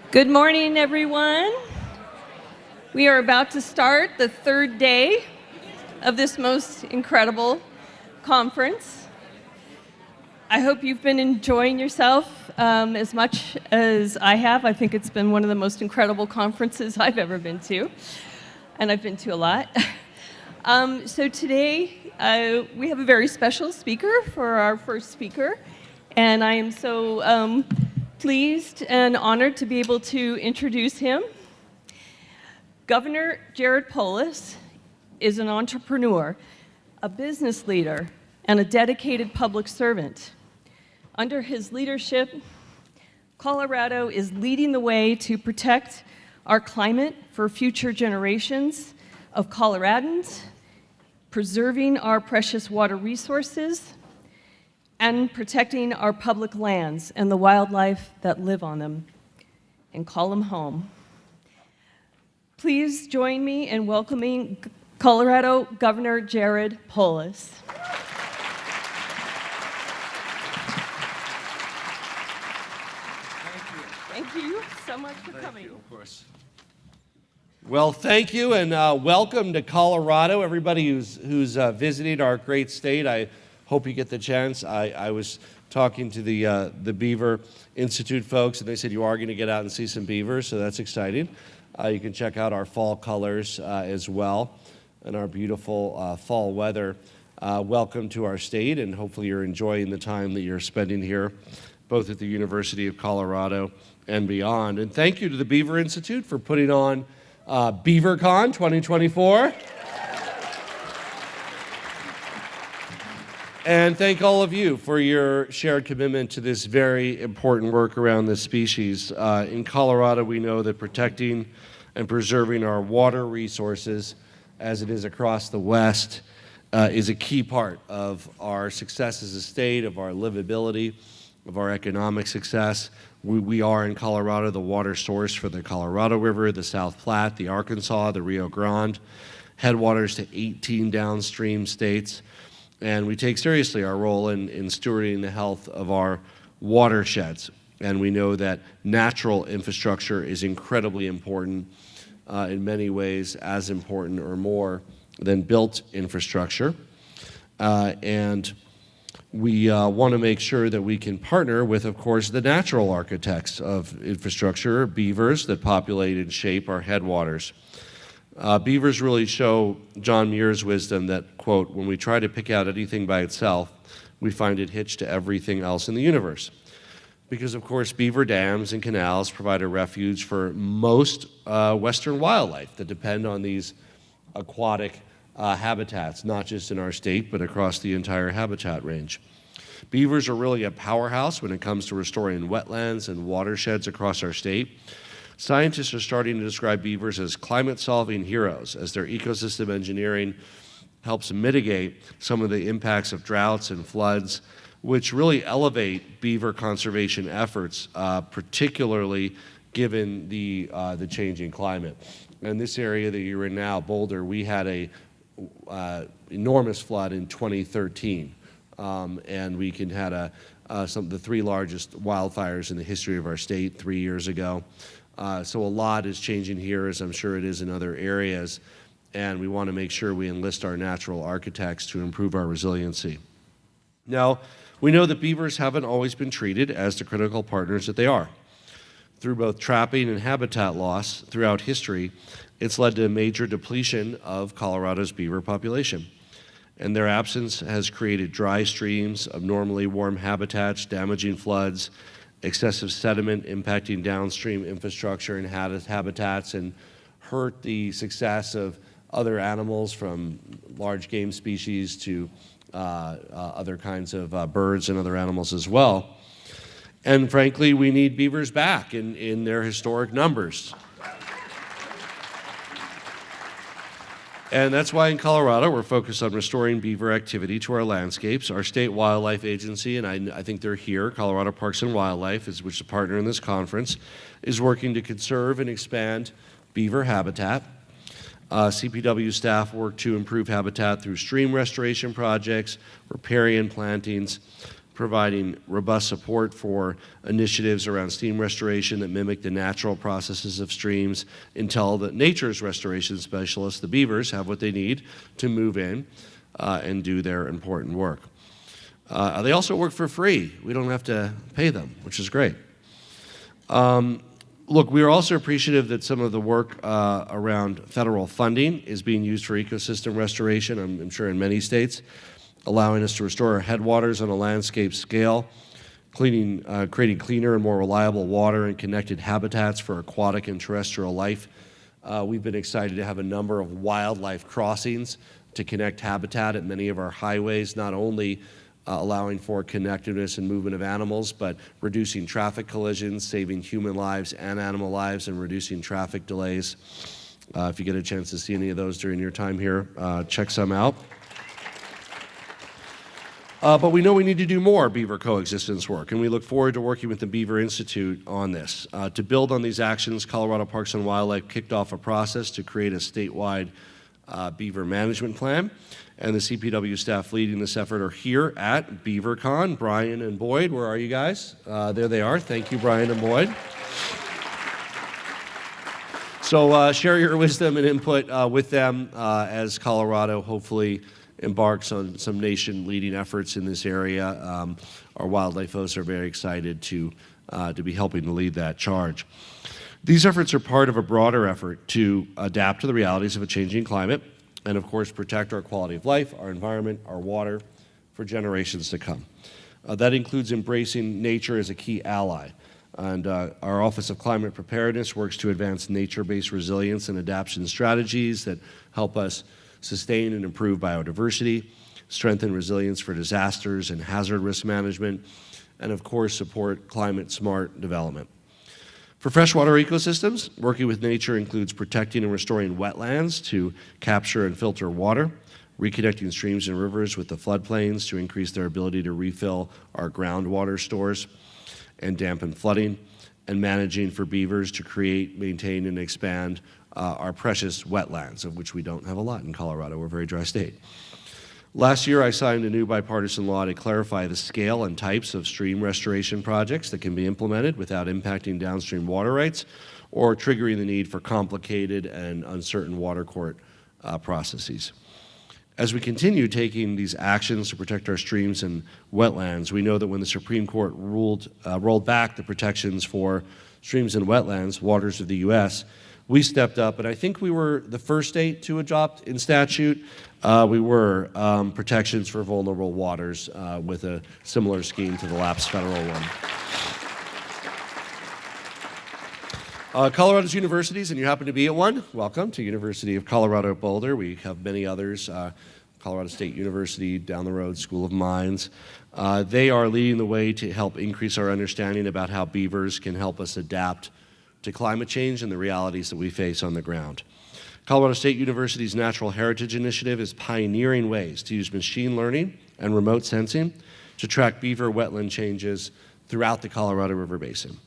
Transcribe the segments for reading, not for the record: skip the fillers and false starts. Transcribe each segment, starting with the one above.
Good morning, everyone. We are about to start the third day of this most incredible conference. I hope you've been enjoying yourself as much as I have. I think it's been one of the most incredible conferences I've ever been to, and I've been to a lot. So today, we have a very special speaker for our first speaker, and I am so pleased and honored to be able to introduce him. Governor Jared Polis is an entrepreneur, a business leader, and a dedicated public servant. Under his leadership, Colorado is leading the way to protect our climate for future generations of Coloradans, preserving our precious water resources, and protecting our public lands and the wildlife that live on them and call them home. Please join me in welcoming Colorado Governor Jared Polis. Thank you so much for coming. Thank you, of course. Well, thank you, and welcome to Colorado, everybody who's visiting our great state. I hope you get the chance. I was talking to the Beaver Institute folks, and they said you are going to get out and see some beavers, so that's exciting. You can check out our fall colors as well, and our beautiful fall weather. Welcome to our state, and hopefully you're enjoying the time that you're spending here, both at the University of Colorado and beyond. And thank you to the Beaver Institute for putting on BeaverCON 2024. And thank all of you for your shared commitment to this very important work around this species. In Colorado, we know that protecting and preserving our water resources, as it is across the West, is a key part of our success as a state, of our livability, of our economic success. We are in Colorado the water source for the Colorado River, the South Platte, the Arkansas, the Rio Grande, headwaters to 18 downstream states. And we take seriously our role in stewarding the health of our watersheds. And we know that natural infrastructure is incredibly important, in many ways as important or more than built infrastructure. And we want to make sure that we can partner with, of course, the natural architects of infrastructure, beavers that populate and shape our headwaters. Beavers really show John Muir's wisdom that, quote, when we try to pick out anything by itself, we find it hitched to everything else in the universe. Because, of course, beaver dams and canals provide a refuge for most Western wildlife that depend on these aquatic habitats, not just in our state, but across the entire habitat range. Beavers are really a powerhouse when it comes to restoring wetlands and watersheds across our state. Scientists are starting to describe beavers as climate-solving heroes, as their ecosystem engineering helps mitigate some of the impacts of droughts and floods, which really elevate beaver conservation efforts, particularly given the changing climate. In this area that you're in now, Boulder, we had a enormous flood in 2013, and we had the three largest wildfires in the history of our state 3 years ago. So a lot is changing here, as I'm sure it is in other areas, and we want to make sure we enlist our natural architects to improve our resiliency. Now, we know that beavers haven't always been treated as the critical partners that they are. Through both trapping and habitat loss throughout history, it's led to a major depletion of Colorado's beaver population. And their absence has created dry streams, abnormally warm habitats, damaging floods, excessive sediment impacting downstream infrastructure and habitats, and hurt the success of other animals, from large game species to other kinds of birds and other animals as well. And frankly, we need beavers back in their historic numbers. And that's why in Colorado, we're focused on restoring beaver activity to our landscapes. Our state wildlife agency, and I think they're here, Colorado Parks and Wildlife, which is a partner in this conference, is working to conserve and expand beaver habitat. CPW staff work to improve habitat through stream restoration projects, riparian plantings, providing robust support for initiatives around stream restoration that mimic the natural processes of streams until the nature's restoration specialists, the beavers, have what they need to move in and do their important work. They also work for free. We don't have to pay them, which is great. Look, we are also appreciative that some of the work around federal funding is being used for ecosystem restoration, I'm sure in many states, allowing us to restore our headwaters on a landscape scale, creating cleaner and more reliable water and connected habitats for aquatic and terrestrial life. We've been excited to have a number of wildlife crossings to connect habitat at many of our highways, not only allowing for connectiveness and movement of animals, but reducing traffic collisions, saving human lives and animal lives, and reducing traffic delays. If you get a chance to see any of those during your time here, check some out. But we know we need to do more beaver coexistence work, and we look forward to working with the Beaver Institute on this. To build on these actions, Colorado Parks and Wildlife kicked off a process to create a statewide beaver management plan, and the CPW staff leading this effort are here at BeaverCON. Brian and Boyd, where are you guys? There they are. Thank you, Brian and Boyd. So share your wisdom and input with them as Colorado hopefully embarks on some nation-leading efforts in this area. Our wildlife folks are very excited to be helping to lead that charge. These efforts are part of a broader effort to adapt to the realities of a changing climate and, of course, protect our quality of life, our environment, our water for generations to come. That includes embracing nature as a key ally. And our Office of Climate Preparedness works to advance nature-based resilience and adaptation strategies that help us sustain and improve biodiversity, strengthen resilience for disasters and hazard risk management, and of course support climate-smart development. For freshwater ecosystems, working with nature includes protecting and restoring wetlands to capture and filter water, reconnecting streams and rivers with the floodplains to increase their ability to refill our groundwater stores and dampen flooding, and managing for beavers to create, maintain, and expand our precious wetlands, of which we don't have a lot in Colorado. We're a very dry state. Last year, I signed a new bipartisan law to clarify the scale and types of stream restoration projects that can be implemented without impacting downstream water rights or triggering the need for complicated and uncertain water court processes. As we continue taking these actions to protect our streams and wetlands, we know that when the Supreme Court rolled back the protections for streams and wetlands, waters of the U.S., we stepped up, and I think we were the first state to adopt in statute. Protections for vulnerable waters with a similar scheme to the lapsed federal one. Colorado's universities, and you happen to be at one, welcome to University of Colorado at Boulder. We have many others, Colorado State University, down the road, School of Mines. They are leading the way to help increase our understanding about how beavers can help us adapt to climate change and the realities that we face on the ground. Colorado State University's Natural Heritage Initiative is pioneering ways to use machine learning and remote sensing to track beaver wetland changes throughout the Colorado River Basin.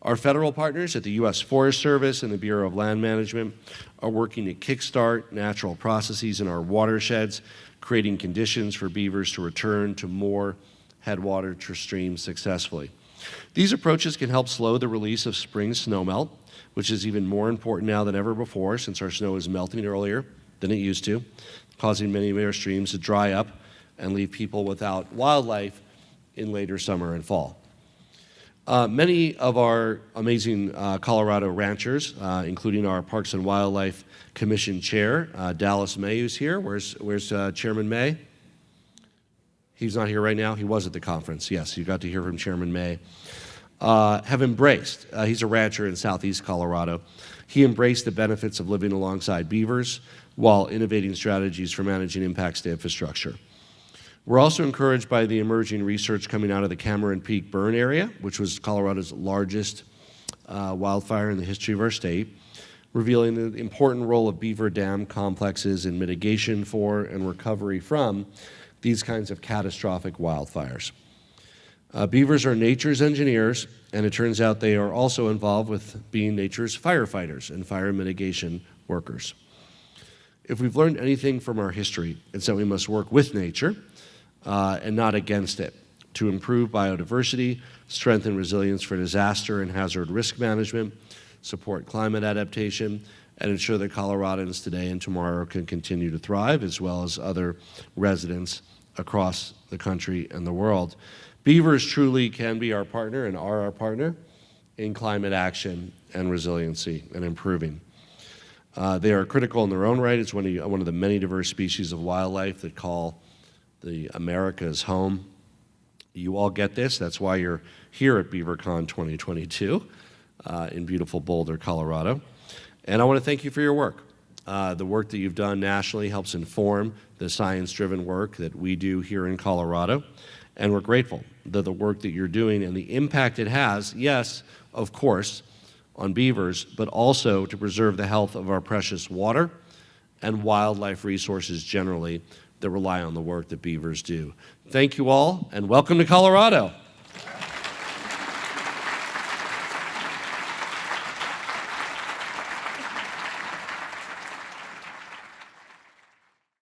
Our federal partners at the U.S. Forest Service and the Bureau of Land Management are working to kickstart natural processes in our watersheds, creating conditions for beavers to return to more headwater streams successfully. These approaches can help slow the release of spring snowmelt, which is even more important now than ever before since our snow is melting earlier than it used to, causing many of our streams to dry up and leave people without wildlife in later summer and fall. Many of our amazing Colorado ranchers, including our Parks and Wildlife Commission Chair, Dallas May, who's here. Where's Chairman May? He's not here right now. He was at the conference. Yes, you got to hear from Chairman May. Have embraced, he's a rancher in southeast Colorado. He embraced the benefits of living alongside beavers while innovating strategies for managing impacts to infrastructure. We're also encouraged by the emerging research coming out of the Cameron Peak burn area, which was Colorado's largest wildfire in the history of our state, revealing the important role of beaver dam complexes in mitigation for and recovery from these kinds of catastrophic wildfires. Beavers are nature's engineers, and it turns out they are also involved with being nature's firefighters and fire mitigation workers. If we've learned anything from our history, it's that we must work with nature and not against it. to improve biodiversity, strengthen resilience for disaster and hazard risk management, support climate adaptation, and ensure that Coloradans today and tomorrow can continue to thrive, as well as other residents across the country and the world. Beavers truly can be our partner and are our partner in climate action and resiliency and improving. They are critical in their own right. It's one of the many diverse species of wildlife that call the Americas home. You all get this. That's why you're here at BeaverCON 2022 in beautiful Boulder, Colorado. And I want to thank you for your work. The work that you've done nationally helps inform the science-driven work that we do here in Colorado. And we're grateful that the work that you're doing and the impact it has, yes, of course, on beavers, but also to preserve the health of our precious water and wildlife resources generally that rely on the work that beavers do. Thank you all, and welcome to Colorado.